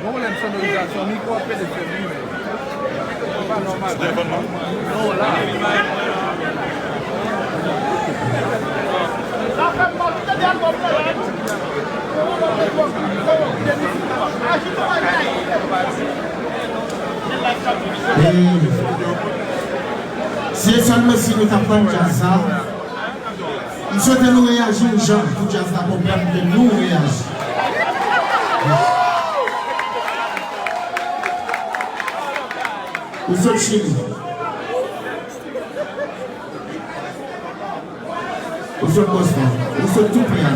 Comment la sonorisation micro fait des films, c'est pas normal. Non, là. Si ça me si nous t'apprendre ça, nous souhaitons nous réagir aux gens pour que ça comprenne que nous réagissons. Nous sommes chez nous. Nous sommes constants. Nous sommes tout prêts là.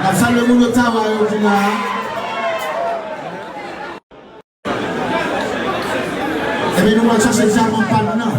La salle de monde travail au final. Et bien nous allons chercher ça mon partenaire.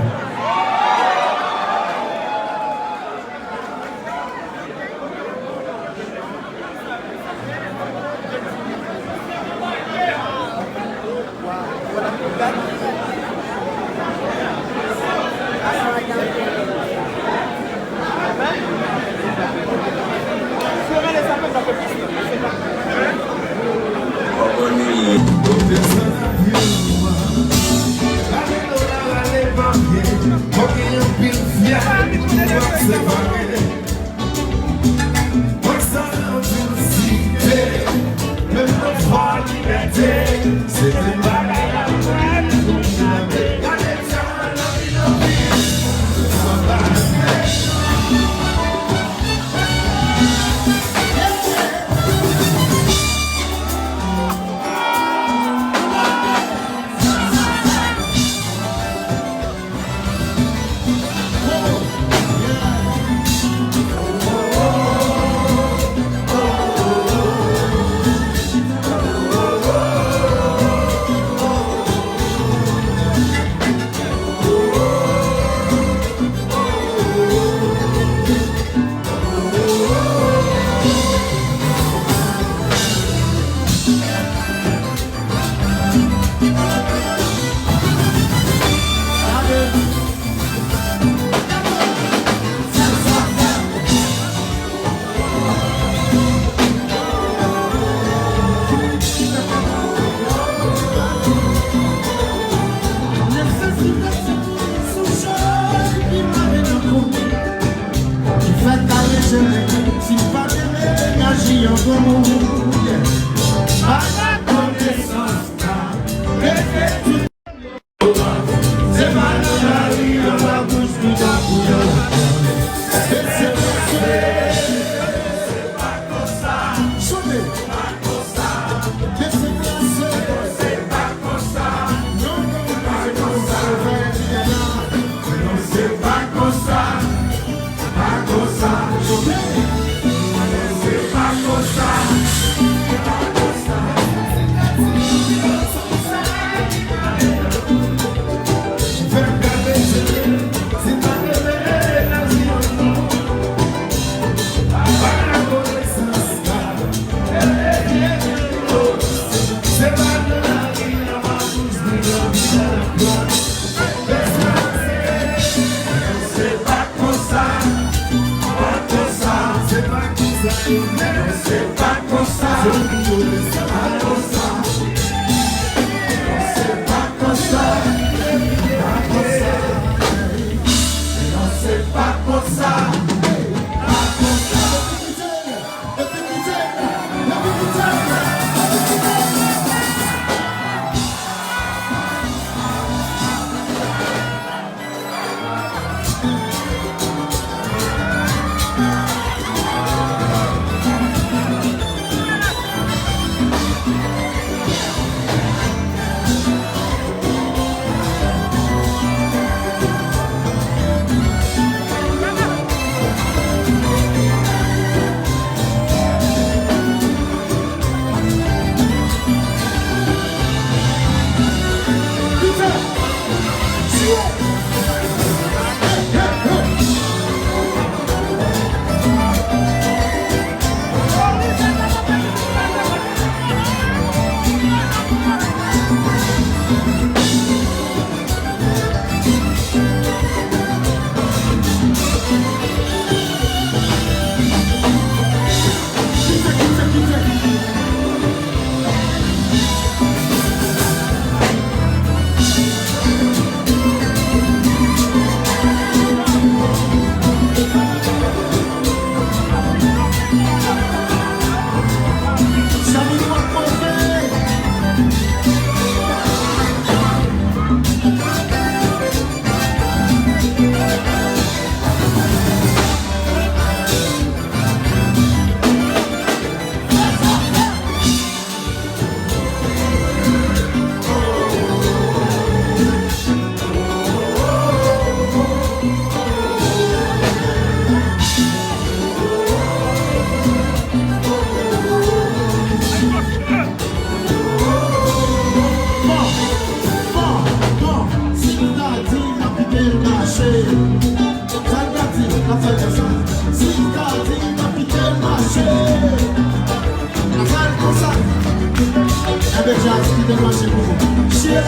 de jazz qui te marche pour vous. Chien,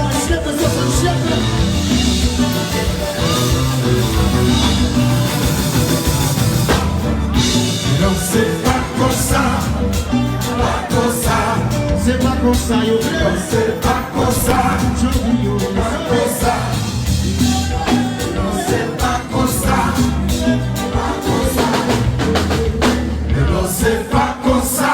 de ce chien. Non, c'est pas comme ça. Pas comme ça. C'est pas comme ça, yo. Non, c'est pas comme ça. Je dis, yo, pas comme ça. Non, c'est pas comme ça. Pas comme ça. Non, c'est pas comme ça.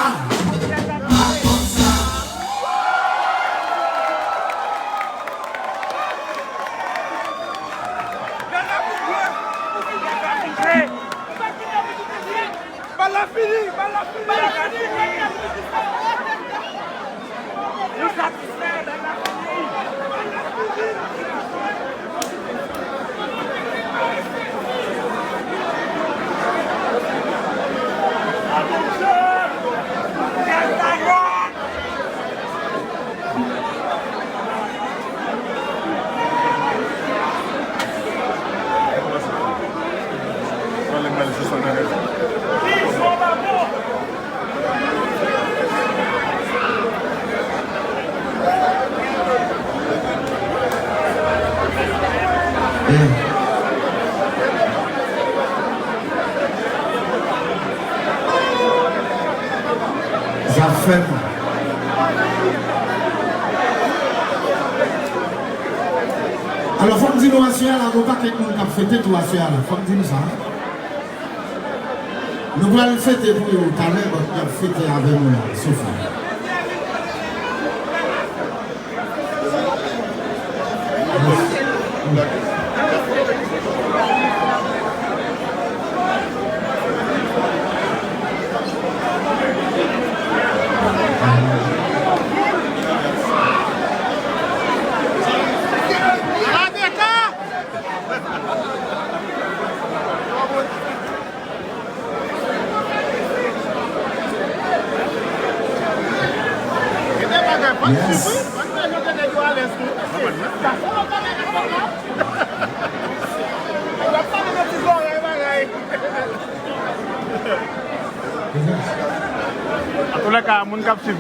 Alors, il faut me dire nous assurer là, nous pas quelqu'un qui a fêté tout assurer là. Il faut me dire ça. Nous allons fêter pour vous, tout à l'heure, nous allons fêter avec nous là, Sophie. Yes. En tout cas, mon cap